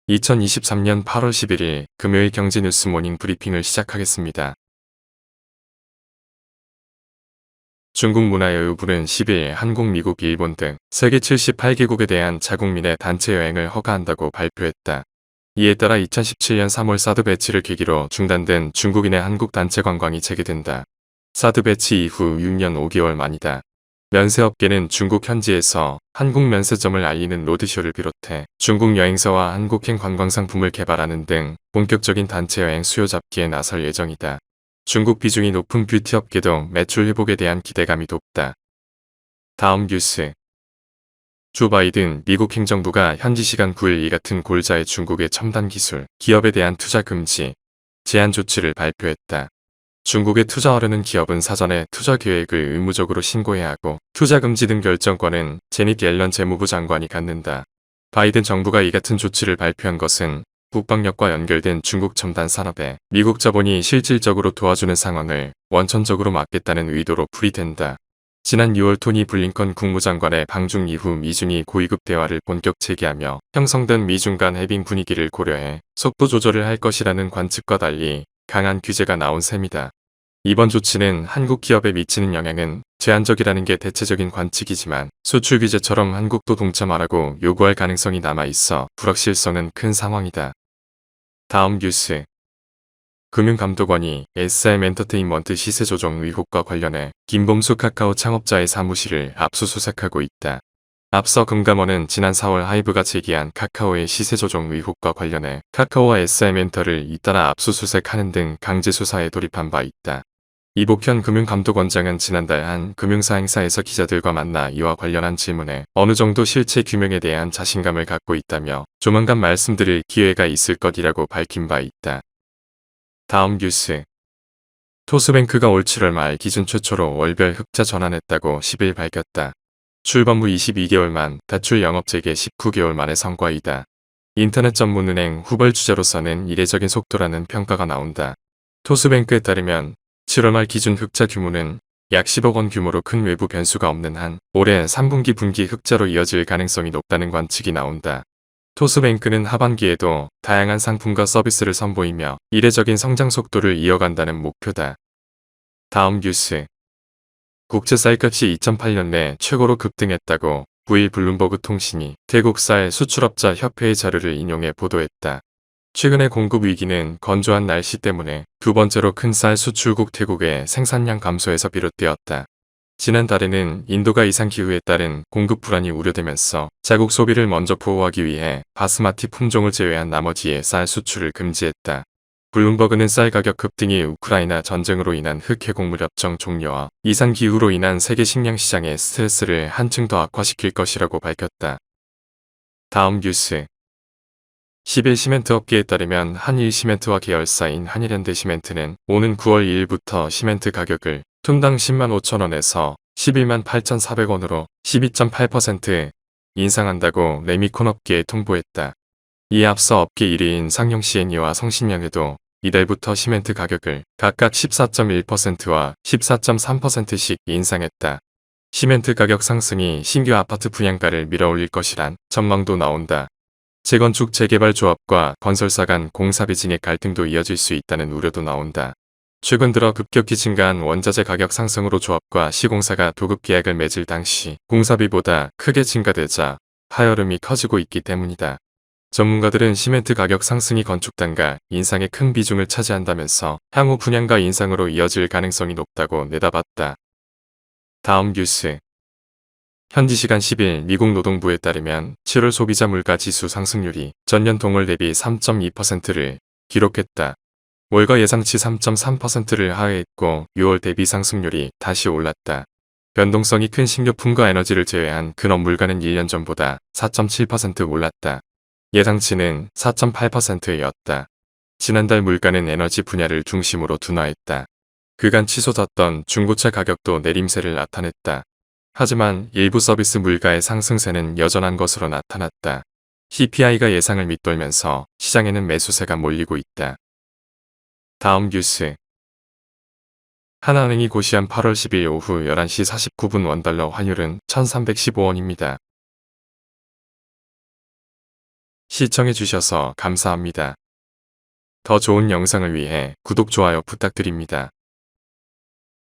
2023년 8월 11일 금요일 경제뉴스 모닝 브리핑을 시작하겠습니다. 중국 문화여유부는 10일 한국, 미국, 일본 등 세계 78개국에 대한 자국민의 단체 여행을 허가한다고 발표했다. 이에 따라 2017년 3월 사드 배치를 계기로 중단된 중국인의 한국 단체 관광이 재개된다. 사드 배치 이후 6년 5개월 만이다. 면세업계는 중국 현지에서 한국 면세점을 알리는 로드쇼를 비롯해 중국 여행사와 한국행 관광상품을 개발하는 등 본격적인 단체 여행 수요 잡기에 나설 예정이다. 중국 비중이 높은 뷰티업계도 매출 회복에 대한 기대감이 높다. 다음 뉴스. 조 바이든 미국 행정부가 현지 시간 9일 이 같은 골자의 중국의 첨단 기술, 기업에 대한 투자 금지, 제한 조치를 발표했다. 중국에 투자하려는 기업은 사전에 투자 계획을 의무적으로 신고해야 하고 투자 금지 등 결정권은 제닛 옐런 재무부 장관이 갖는다. 바이든 정부가 이 같은 조치를 발표한 것은 국방력과 연결된 중국 첨단 산업에 미국 자본이 실질적으로 도와주는 상황을 원천적으로 막겠다는 의도로 풀이된다. 지난 6월 토니 블링컨 국무장관의 방중 이후 미중이 고위급 대화를 본격 재개하며 형성된 미중 간 해빙 분위기를 고려해 속도 조절을 할 것이라는 관측과 달리 강한 규제가 나온 셈이다. 이번 조치는 한국 기업에 미치는 영향은 제한적이라는 게 대체적인 관측이지만 수출 규제처럼 한국도 동참하라고 요구할 가능성이 남아있어 불확실성은 큰 상황이다. 다음 뉴스. 금융감독원이 SM엔터테인먼트 시세 조정 의혹과 관련해 김범수 카카오 창업자의 사무실을 압수수색하고 있다. 앞서 금감원은 지난 4월 하이브가 제기한 카카오의 시세 조정 의혹과 관련해 카카오와 SM엔터를 잇따라 압수수색하는 등 강제 수사에 돌입한 바 있다. 이복현 금융감독원장은 지난달 한 금융사 행사에서 기자들과 만나 이와 관련한 질문에 어느 정도 실체 규명에 대한 자신감을 갖고 있다며 조만간 말씀드릴 기회가 있을 것이라고 밝힌 바 있다. 다음 뉴스. 토스뱅크가 올 7월 말 기준 최초로 월별 흑자 전환했다고 10일 밝혔다. 출범 후 22개월 만 대출 영업 재개 19개월 만의 성과이다. 인터넷 전문은행 후발주자로서는 이례적인 속도라는 평가가 나온다. 토스뱅크에 따르면 7월 말 기준 흑자 규모는 약 10억 원 규모로 큰 외부 변수가 없는 한 올해 3분기 분기 흑자로 이어질 가능성이 높다는 관측이 나온다. 토스뱅크는 하반기에도 다양한 상품과 서비스를 선보이며 이례적인 성장 속도를 이어간다는 목표다. 다음 뉴스. 국제 쌀값이 2008년 내 최고로 급등했다고 9일 블룸버그 통신이 태국 쌀 수출업자 협회의 자료를 인용해 보도했다. 최근의 공급 위기는 건조한 날씨 때문에 두 번째로 큰 쌀 수출국 태국의 생산량 감소에서 비롯되었다. 지난달에는 인도가 이상기후에 따른 공급 불안이 우려되면서 자국 소비를 먼저 보호하기 위해 바스마티 품종을 제외한 나머지의 쌀 수출을 금지했다. 블룸버그는 쌀 가격 급등이 우크라이나 전쟁으로 인한 흑해곡물 협정 종료와 이상기후로 인한 세계 식량 시장의 스트레스를 한층 더 악화시킬 것이라고 밝혔다. 다음 뉴스. 10일 시멘트 업계에 따르면 한일시멘트와 계열사인 한일현대시멘트는 오는 9월 2일부터 시멘트 가격을 톤당 10만 5천원에서 11만 8,400원으로 12.8% 인상한다고 레미콘 업계에 통보했다. 이에 앞서 업계 1위인 상용CNE와 성신영에도 이달부터 시멘트 가격을 각각 14.1%와 14.3%씩 인상했다. 시멘트 가격 상승이 신규 아파트 분양가를 밀어올릴 것이란 전망도 나온다. 재건축 재개발 조합과 건설사 간 공사비 증액 갈등도 이어질 수 있다는 우려도 나온다. 최근 들어 급격히 증가한 원자재 가격 상승으로 조합과 시공사가 도급 계약을 맺을 당시 공사비보다 크게 증가되자 파열음이 커지고 있기 때문이다. 전문가들은 시멘트 가격 상승이 건축 단가 인상에 큰 비중을 차지한다면서 향후 분양가 인상으로 이어질 가능성이 높다고 내다봤다. 다음 뉴스. 현지 시간 10일 미국 노동부에 따르면 7월 소비자 물가 지수 상승률이 전년 동월 대비 3.2%를 기록했다. 월가 예상치 3.3%를 하회했고 6월 대비 상승률이 다시 올랐다. 변동성이 큰 식료품과 에너지를 제외한 근업 물가는 1년 전보다 4.7% 올랐다. 예상치는 4.8%였다. 지난달 물가는 에너지 분야를 중심으로 둔화했다. 그간 치솟았던 중고차 가격도 내림세를 나타냈다. 하지만 일부 서비스 물가의 상승세는 여전한 것으로 나타났다. CPI가 예상을 밑돌면서 시장에는 매수세가 몰리고 있다. 다음 뉴스. 하나은행이 고시한 8월 10일 오후 11시 49분 원달러 환율은 1315원입니다. 시청해주셔서 감사합니다. 더 좋은 영상을 위해 구독, 좋아요 부탁드립니다.